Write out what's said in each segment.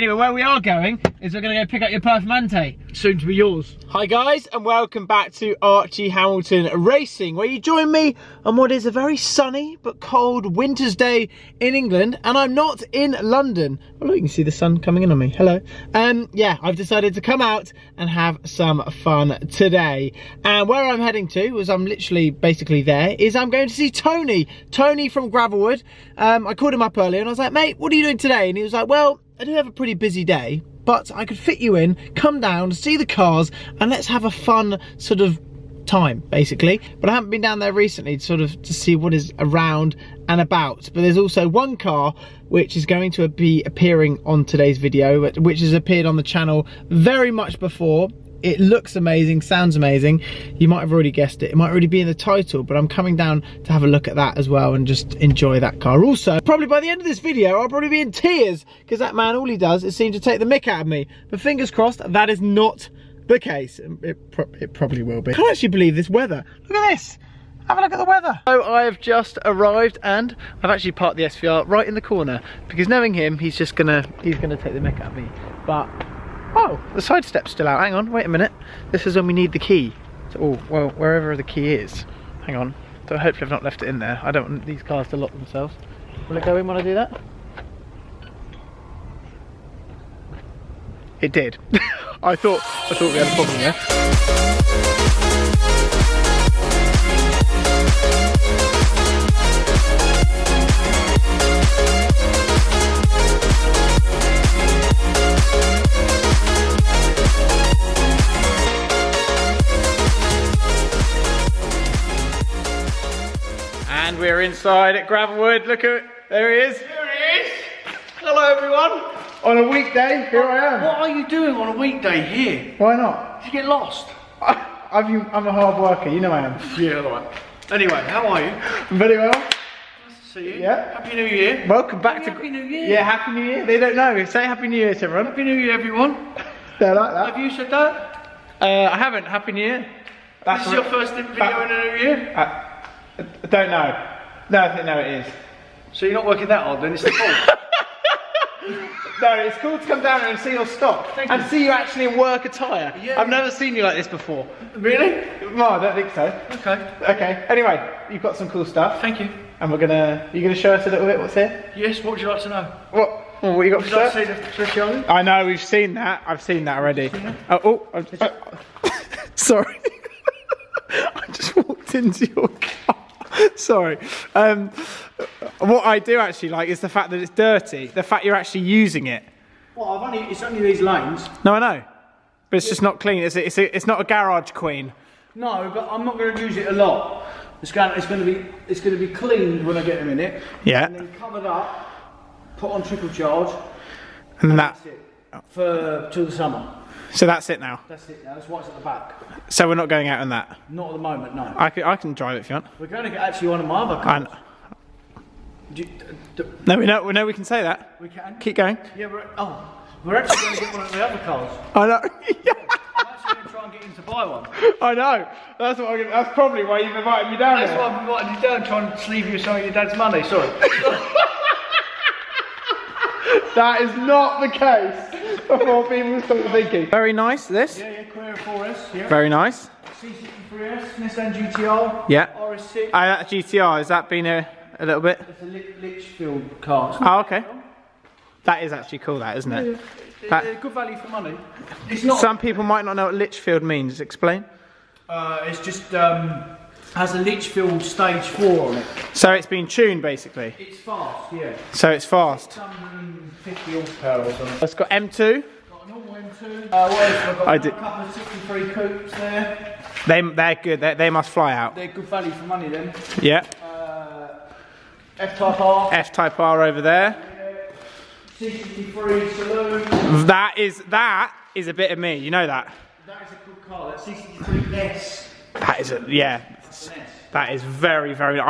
Anyway, where we are going is we're going to go pick up your Performante. Soon to be yours. Hi guys, and welcome back to Archie Hamilton Racing, where you join me on what is a very sunny but cold winter's day in England, and I'm not in London. Oh look, you can see the sun coming in on me. Hello. Yeah, I've decided to come out and have some fun today. And where I'm heading to, as I'm literally basically there, is I'm going to see Tony from Gravelwood. I called him up earlier and I was like, mate, what are you doing today? And he was like, well, I do have a pretty busy day, but I could fit you in, come down, see the cars, and let's have a fun sort of time, basically. But I haven't been down there recently to see what is around and about. But there's also one car which is going to be appearing on today's video, which has appeared on the channel very much before. It looks amazing, sounds amazing. You might have already guessed it. It might already be in the title, but I'm coming down to have a look at that as well and just enjoy that car. Also, probably by the end of this video, I'll probably be in tears because that man, all he does is seem to take the mick out of me. But fingers crossed, that is not the case. It probably will be. I can't actually believe this weather. Look at this. Have a look at the weather. So I have just arrived and I've actually parked the SVR right in the corner because knowing him, he's gonna take the mick out of me. But oh, the side step's still out. Hang on, wait a minute. This is when we need the key. So, oh, well, wherever the key is. Hang on. So hopefully I've not left it in there. I don't want these cars to lock themselves. Will it go in when I do that? It did. I thought we had a problem there. And we're inside at Gravelwood. Look at it. There he is. There he is. Hello everyone. On a weekday, here I am. What are you doing on a weekday here? Why not? Did you get lost? I'm a hard worker, you know I am. Yeah, alright. Anyway, how are you? Very well. Nice to see you. Yeah. Happy New Year. Welcome back to... Happy New Year. Yeah, Happy New Year. They don't know. Say Happy New Year to everyone. Happy New Year, everyone. They like that. Have you said that? I haven't. Happy New Year. This is your first video in a new year? I don't know. No, I think no, it is. So you're not working that hard then, it's the fault. No, it's cool to come down here and see your stock. And see you actually in work attire. Yeah. I've never seen you like this before. Really? No, I don't think so. Okay. Okay, anyway, you've got some cool stuff. Thank you. And you're gonna show us a little bit what's here? Yes, what would you like to know? What you got for Would you like to see the threshold? I know, we've seen that. I've seen that already. Sorry. I just walked into your car. Sorry. What I do actually like is the fact that it's dirty. The fact you're actually using it. Well, it's only these lanes. No, I know. But it's just not clean. It's not a garage queen. No, but I'm not going to use it a lot. It's going to be cleaned when I get them in it. Yeah. And then covered up, put on triple charge. And that's it till the summer. So that's it now. That's it now. That's what's at the back. So we're not going out on that. Not at the moment, no. I can drive it if you want. We're going to get actually one of my other cars. No, we know we can say that. We can. Keep going. Yeah, we're actually going to get one of the other cars. I know. I'm actually going to try and get him to buy one. I know. That's probably why you've invited me down That's here. why I've invited you down, trying to sleeve you some of your dad's money. Sorry. That is not the case. Before people start thinking. Very nice. This. Yeah, Carrera 4S. Yeah. Very nice. C63S, Nissan GTR. Yeah. RS6. That GTR, has that been a little bit? It's a Litchfield car. Oh, okay. That is actually cool, that, isn't it? Yeah, good value for money. It's not. Some people might not know what Litchfield means. Explain. It's just has a Litchfield stage 4 on it. So it's been tuned, basically. It's fast, yeah. So it's fast. 150 horsepower or something. It's got M2. Got a normal M2. What else have I got? A couple of 63 coupes there. They're good. They must fly out. They're good value for money then. Yeah. F-Type R. F-Type R over there. C63 saloon. That is a bit of me. You know that. That is a good car. That C63S. That is that is very, very.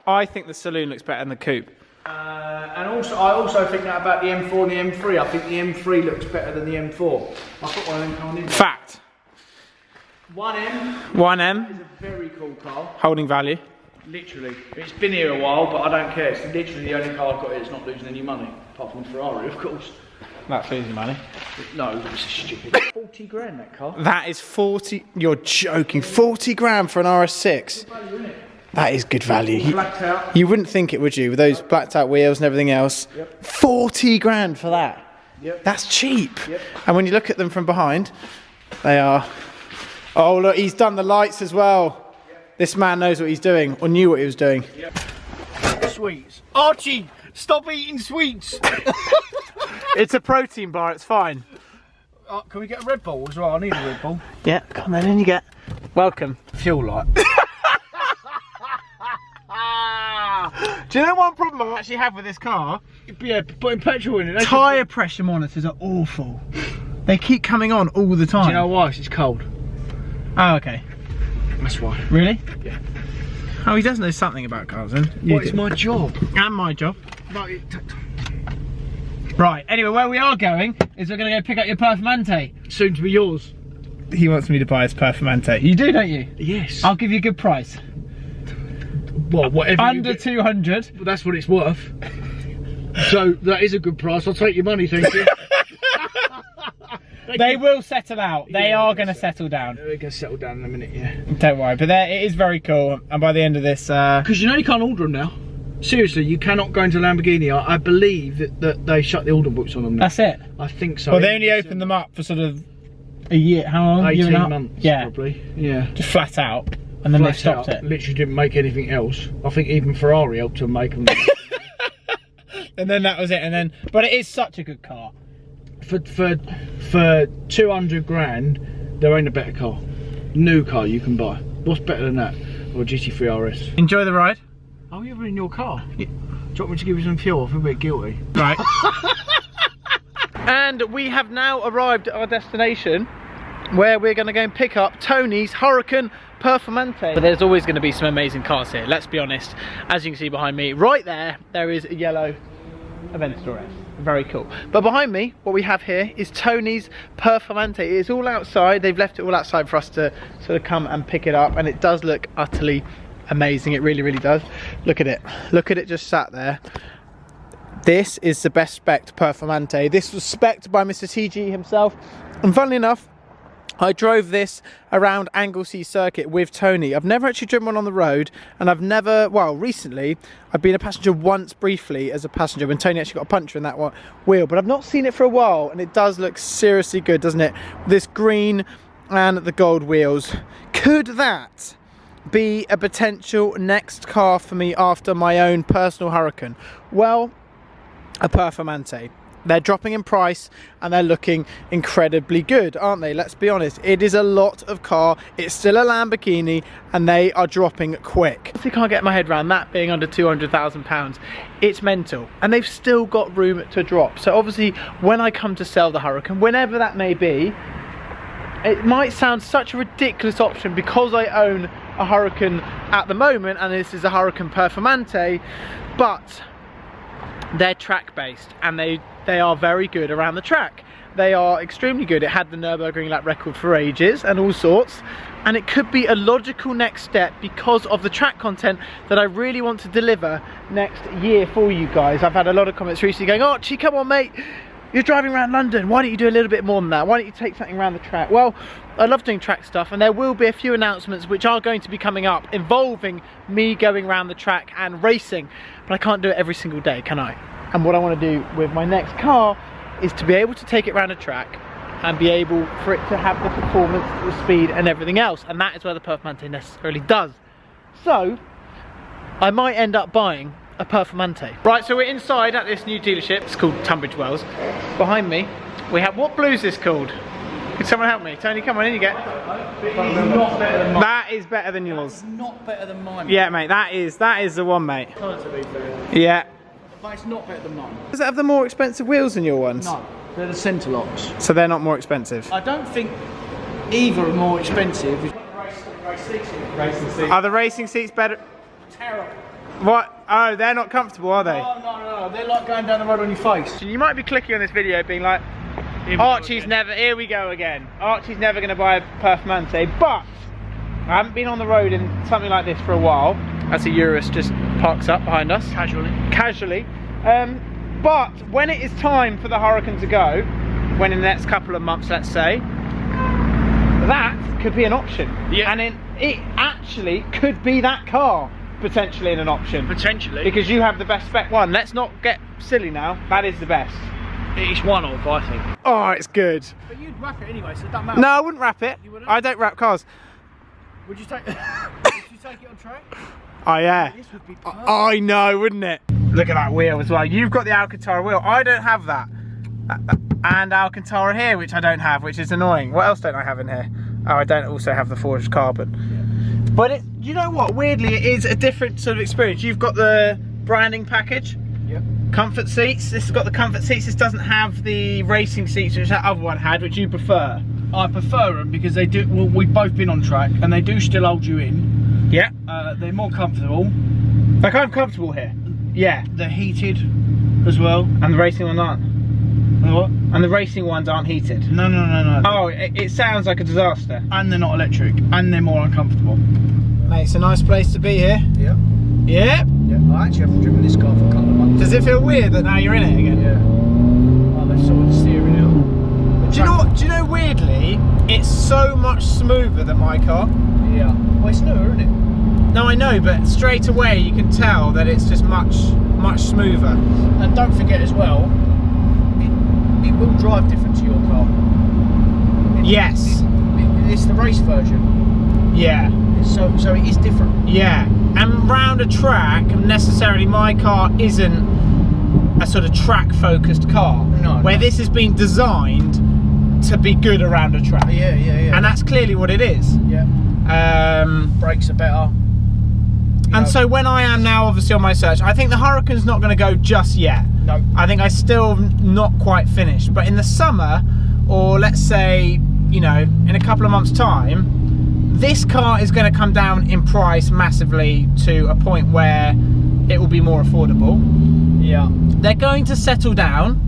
I think the saloon looks better than the coupe. And I also think that about the M4 and the M3. I think the M3 looks better than the M4. I've got one of them coming in. Fact. 1M. 1M. Is a very cool car. Holding value. Literally. It's been here a while, but I don't care. It's literally the only car I've got here that's not losing any money. Apart from the Ferrari, of course. That's losing money. No, it's stupid. 40 grand that car. That is 40. You're joking. 40 grand for an RS6. That is good value. Blacked out. You wouldn't think it, would you? With those blacked out wheels and everything else. Yep. 40 grand for that. Yep. That's cheap. Yep. And when you look at them from behind, they are. Oh look, he's done the lights as well. Yep. This man knows what he's doing, or knew what he was doing. Yep. Sweets. Archie, stop eating sweets. It's a protein bar. It's fine. Can we get a Red Bull as well? I need a Red Bull. Yeah, come on, then you get. Welcome. Feel like. Do you know one problem I actually have with this car? Yeah, putting petrol in it. Tyre pressure monitors are awful. They keep coming on all the time. Do you know why? It's cold. Oh, okay. That's why. Really? Yeah. Oh, he does know something about cars then. Well, it's my job. And my job. No, Right, anyway, where we are going is we're going to go pick up your Performante. soon to be yours. He wants me to buy his Performante. You do, don't you? Yes. I'll give you a good price. Well, whatever. Under 200. Well, that's what it's worth. So that is a good price. I'll take your money, thank you. They will settle out. They are going to settle down. They're going to settle down in a minute, yeah. Don't worry, but it is very cool. And by the end of this... Because you know you can't order them now. Seriously, you cannot go into Lamborghini. I believe that they shut the order books on them now. That's it? I think so. Well, they only opened them up for sort of a year. How long? 18 months, yeah. probably. Yeah. Just flat out. And then they stopped it. Literally didn't make anything else. I think even Ferrari helped them make them. And then that was it. And then, but it is such a good car. For 200 grand, there ain't a better car. New car you can buy. What's better than that? Or a GT3 RS? Enjoy the ride. Oh, you're in your car? Yeah. Do you want me to give you some fuel? I feel a bit guilty. Right. And we have now arrived at our destination, where we're going to go and pick up Tony's Huracan Performante. But there's always going to be some amazing cars here, let's be honest. As you can see behind me, right there is a yellow Aventador S. Very cool. But behind me, what we have here is Tony's Performante. It's all outside. They've left it all outside for us to sort of come and pick it up, and it does look utterly amazing. It really, really does. Look at it. Look at it just sat there. This is the best spec'd Performante. This was spec'd by Mr. TG himself. And funnily enough, I drove this around Anglesey Circuit with Tony. I've never actually driven one on the road, and I've never, well, recently, I've been a passenger once briefly as a passenger when Tony actually got a puncture in that one wheel, but I've not seen it for a while, and it does look seriously good, doesn't it? This green and the gold wheels. Could that be a potential next car for me after my own personal Huracan? Well, a Performante. They're dropping in price and they're looking incredibly good, aren't they? Let's be honest, it is a lot of car. It's still a Lamborghini and they are dropping quick. I can't get my head around that being under £200,000. It's mental, and they've still got room to drop. So obviously when I come to sell the Huracan, whenever that may be, it might sound such a ridiculous option because I own a Huracan at the moment, and this is a Huracan Performante, but they're track based and they are very good around the track. They are extremely good. It had the Nürburgring lap record for ages and all sorts, and it could be a logical next step because of the track content that I really want to deliver next year for you guys. I've had a lot of comments recently going, Archie, come on mate, you're driving around London, why don't you do a little bit more than that? Why don't you take something around the track? Well, I love doing track stuff, and there will be a few announcements which are going to be coming up involving me going around the track and racing, but I can't do it every single day, can I? And what I want to do with my next car is to be able to take it around a track and be able for it to have the performance, the speed and everything else, and that is where the Performante necessarily does. So I might end up buying a Performante. Right, so we're inside at this new dealership. It's called Tunbridge Wells. Behind me we have, what blue is this called? Could someone help me? Tony, come on in, you get. Not better than mine. That is better than yours. Not better than mine. Yeah mate, that is the one mate. Yeah. But it's not better than mine. Does it have the more expensive wheels than your ones? No, they're the centre locks. So they're not more expensive? I don't think either are more expensive. Are the racing seats better? Terrible. What? Oh, they're not comfortable, are they? No, they're like going down the road on your face. You might be clicking on this video being like, Archie's never, here we go again. Archie's never going to buy a Performante, but I haven't been on the road in something like this for a while. As a Urus just parks up behind us. Casually. Casually. But when it is time for the Huracan to go, when in the next couple of months, let's say, that could be an option. Yeah. And it actually could be that car potentially in an option. Potentially. Because you have the best spec one. Let's not get silly now. That is the best. It's one of, I think. Oh, it's good. But you'd wrap it anyway, so it doesn't matter. No, I wouldn't wrap it. You wouldn't? I don't wrap cars. Would you take? Would you take it on track? Oh yeah. This would be perfect. I know, wouldn't it? Look at that wheel as well. You've got the Alcantara wheel. I don't have that. And Alcantara here, which I don't have, which is annoying. What else don't I have in here? Oh, I don't also have the forged carbon. Yeah. But you know what? Weirdly, it is a different sort of experience. You've got the branding package. Yep. Comfort seats. This has got the comfort seats. This doesn't have the racing seats, which that other one had, which you prefer. I prefer them because they do. Well, we've both been on track, and they do still hold you in. Yeah. They're more comfortable. Like I'm comfortable here. Yeah. They're heated as well. And the racing ones aren't. What? And the racing ones aren't heated. No. Oh, it sounds like a disaster. And they're not electric, and they're more uncomfortable. Mate, it's a nice place to be here. Yeah. Yeah. Yeah. I actually haven't driven this car for a couple of months. Does it feel weird that now you're in it again? Yeah. Oh, they've sorted the steering out. Do you know what? Do you know, weirdly, it's so much smoother than my car. Yeah. Well, it's newer, isn't it? No, I know, but straight away you can tell that it's just much smoother. And don't forget as well, it will drive different to your car. Yes. It's the race version. Yeah. So it is different. Yeah. And round a track, necessarily my car isn't a sort of track focused car. No. Where this has been designed to be good around a track. Yeah. And that's clearly what it is. Yeah. Brakes are better. And so when I am now obviously on my search, I think the Huracan's not going to go just yet. No. I think I still not quite finished. But in the summer, or let's say, you know, in a couple of months' time, this car is going to come down in price massively to a point where it will be more affordable. Yeah. They're going to settle down.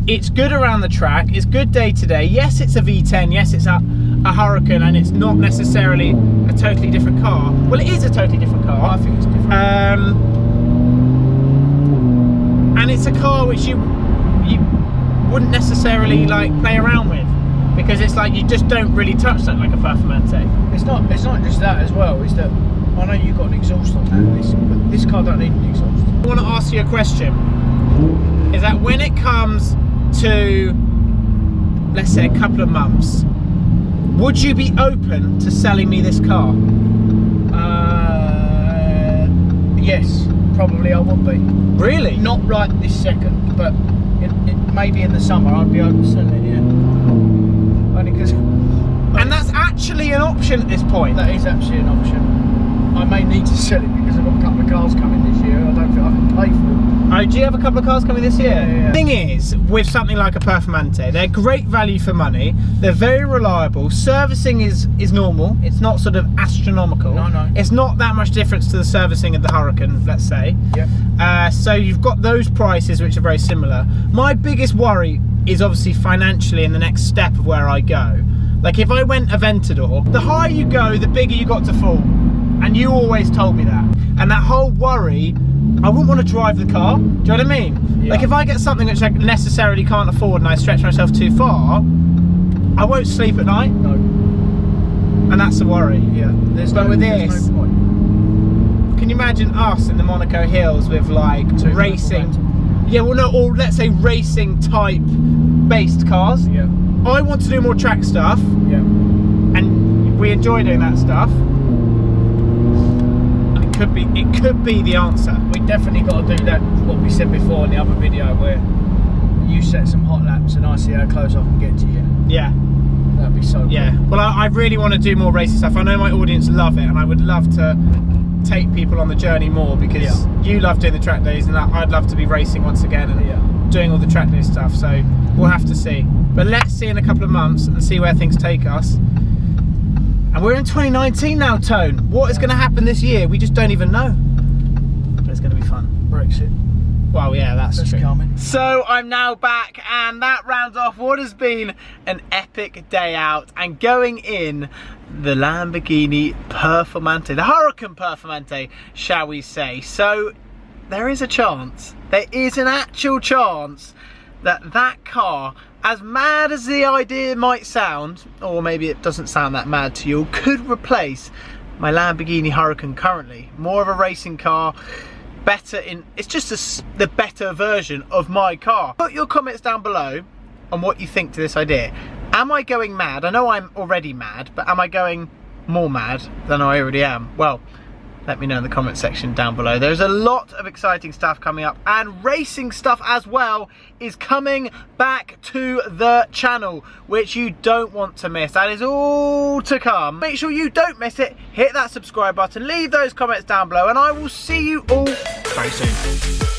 It's good around the track. It's good day to day. Yes, it's a V10. Yes, it's a Huracan, and it's not necessarily a totally different car. Well, it is a totally different car. I think it's different. And it's a car which you wouldn't necessarily like play around with, because it's like you just don't really touch something like a Performante. It's not just that as well. It's that I know you've got an exhaust on that, but this car don't need an exhaust. I want to ask you a question. Is that when it comes to, let's say, a couple of months, would you be open to selling me this car? Yes, probably I would be. Really? Not right this second, but maybe in the summer I'd be open to selling it, yeah. Only because... And that's actually an option at this point. That is actually an option. I may need to sell it because I've got a couple of cars coming this year. I don't think I can pay for them. Oh, do you have a couple of cars coming this year? Yeah. Thing is, with something like a Performante, they're great value for money. They're very reliable. Servicing is normal. It's not sort of astronomical. No. It's not that much difference to the servicing of the Huracan, let's say. Yeah. So you've got those prices which are very similar. My biggest worry is obviously financially in the next step of where I go. Like if I went Aventador, the higher you go, the bigger you got to fall. And you always told me that. And that whole worry, I wouldn't want to drive the car. Do you know what I mean? Yeah. Like if I get something which I necessarily can't afford and I stretch myself too far, I won't sleep at night. No. And that's a worry. Yeah. But with this, no point. Can you imagine us in the Monaco Hills with like racing? Yeah, well no, or let's say racing type based cars. Yeah. I want to do more track stuff. Yeah. And we enjoy doing that stuff. It could be the answer. We definitely got to do that, what we said before in the other video, where you set some hot laps and I see how close I can get to you. Yeah. That'd be so cool. Yeah. Well, I really want to do more racing stuff. I know my audience love it, and I would love to take people on the journey more, because you love doing the track days, and I'd love to be racing once again and doing all the track day stuff. So we'll have to see. But let's see in a couple of months and see where things take us. And we're in 2019 now, Tone. What is going to happen this year? We just don't even know. But it's going to be fun. Brexit. Well, yeah, that's true. Coming. So I'm now back, and that rounds off what has been an epic day out, and going in the Lamborghini Performante, the Huracan Performante, shall we say. So there is a chance, there is an actual chance that that car, as mad as the idea might sound, or maybe it doesn't sound that mad to you, could replace my Lamborghini Huracan currently. More of a racing car, better in, it's just the better version of my car. Put your comments down below on what you think to this idea. Am I going mad? I know I'm already mad, but am I going more mad than I already am? Well, let me know in the comment section down below. There's a lot of exciting stuff coming up, and racing stuff as well is coming back to the channel, which you don't want to miss. That is all to come. Make sure you don't miss it. Hit that subscribe button, leave those comments down below, and I will see you all very soon.